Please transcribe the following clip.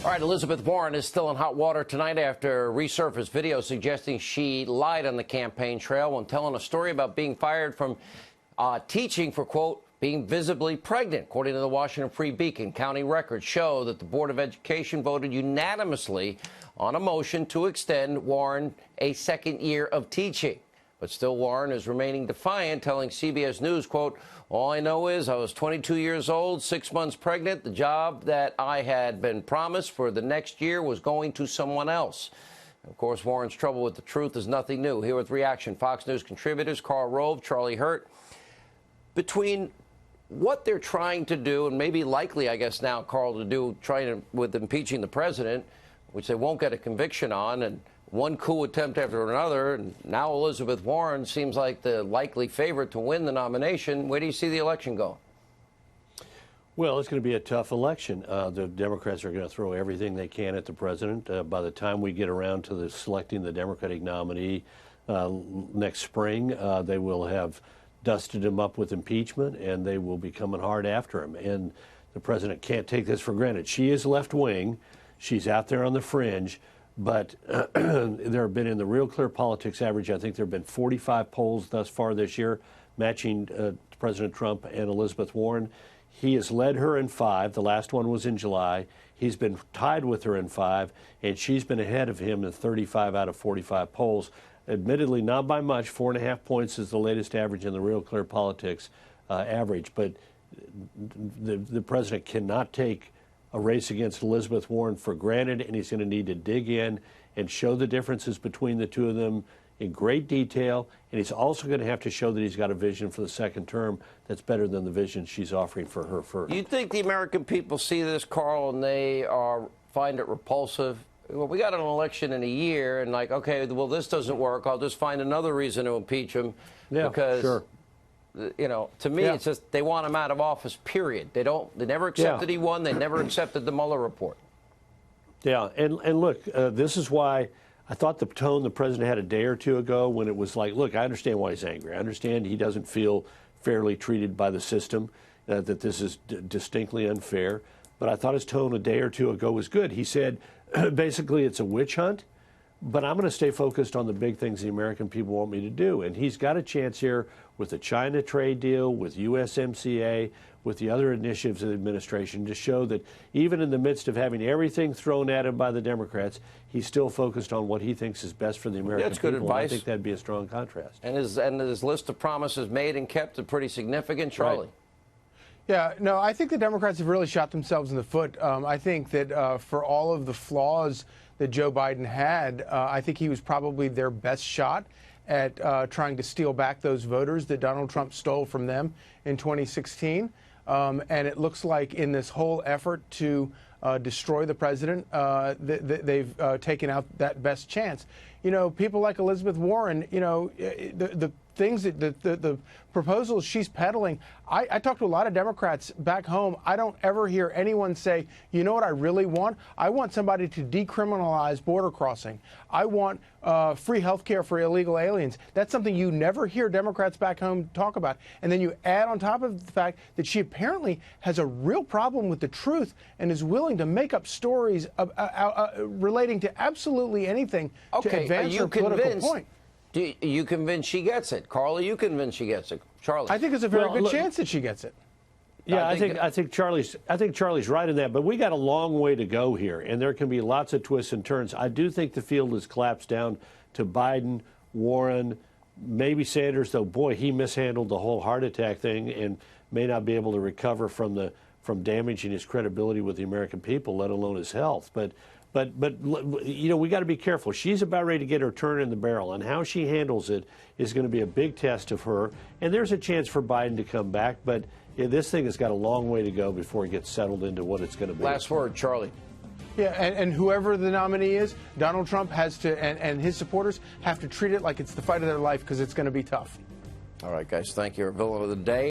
All right, Elizabeth Warren is still in hot water tonight after resurfaced video suggesting she lied on the campaign trail when telling a story about being fired from teaching for, quote, being visibly pregnant. According to the Washington Free Beacon, county records show that the Board of Education voted unanimously on a motion to extend Warren a second year of teaching. But still, Warren is remaining defiant, telling CBS News, quote, all I know is I was 22 years old, 6 months pregnant. The job that I had been promised for the next year was going to someone else. Of course, Warren's trouble with the truth is nothing new. Here with reaction, Fox News contributors Karl, Rove, Charlie Hurt. Between what they're trying to do, and maybe likely, I guess now, Karl, to do, with impeaching the president, which they won't get a conviction on, and one coup attempt after another, and now Elizabeth Warren seems like the likely favorite to win the nomination. Where do you see the election going? Well, it's going to be a tough election. The Democrats are going to throw everything they can at the president. By the time we get around to selecting the Democratic nominee next spring, they will have dusted him up with impeachment, and they will be coming hard after him. And the president can't take this for granted. She is left-wing. She's out there on the fringe. But there have been, in the Real Clear Politics average, I think there have been 45 polls thus far this year matching President Trump and Elizabeth Warren. He has led her in 5. The last one was in July. He's been tied with her in 5, and she's been ahead of him in 35 out of 45 polls. Admittedly, not by much. 4.5 points is the latest average in the Real Clear Politics average. But the president cannot take a race against Elizabeth Warren for granted, and he's going to need to dig in and show the differences between the two of them in great detail. And he's also going to have to show that he's got a vision for the second term that's better than the vision she's offering for her first. You think the American people see this, Karl, and they find it repulsive? Well, we got an election in a year, and like, okay, well, this doesn't work. I'll just find another reason to impeach him. Yeah, because, sure. You know, to me, it's just they want him out of office, period. They never accepted he won. They never accepted the Mueller report. Yeah, and look, this is why I thought the tone the president had a day or two ago when it was like, look, I understand why he's angry. I understand he doesn't feel fairly treated by the system, that this is distinctly unfair. But I thought his tone a day or two ago was good. He said, basically, it's a witch hunt, but I'm going to stay focused on the big things the American people want me to do. And he's got a chance here with the China trade deal, with USMCA, with the other initiatives of the administration to show that even in the midst of having everything thrown at him by the Democrats, he's still focused on what he thinks is best for the American people. That's good advice. I think that'd be a strong contrast. And his list of promises made and kept are pretty significant. Charlie. Right. Yeah, no, I think the Democrats have really shot themselves in the foot. I think that for all of the flaws that Joe Biden had, I think he was probably their best shot at trying to steal back those voters that Donald Trump stole from them in 2016. And it looks like in this whole effort to destroy the president, they've taken out that best chance. You know, people like Elizabeth Warren, you know, the things that the proposals she's peddling. I talk to a lot of Democrats back home. I don't ever hear anyone say, you know what I really want? I want somebody to decriminalize border crossing. I want free health care for illegal aliens. That's something you never hear Democrats back home talk about. And then you add on top of the fact that she apparently has a real problem with the truth and is willing to make up stories relating to absolutely anything to advance her political point. Are you convinced she gets it? Karl, are you convinced she gets it? Charlie? I think it's a very good chance that she gets it. Yeah, I think Charlie's right in that, but we got a long way to go here, and there can be lots of twists and turns. I do think the field has collapsed down to Biden, Warren, maybe Sanders, though boy, he mishandled the whole heart attack thing and may not be able to recover from damaging his credibility with the American people, let alone his health. But you know, we got to be careful. She's about ready to get her turn in the barrel, and how she handles it is going to be a big test of her. And there's a chance for Biden to come back, but this thing has got a long way to go before it gets settled into what it's going to be. Last word, Charlie. Yeah, and whoever the nominee is, Donald Trump has to, and his supporters have to treat it like it's the fight of their life, because it's going to be tough. All right, guys, thank you. Our villain of the day.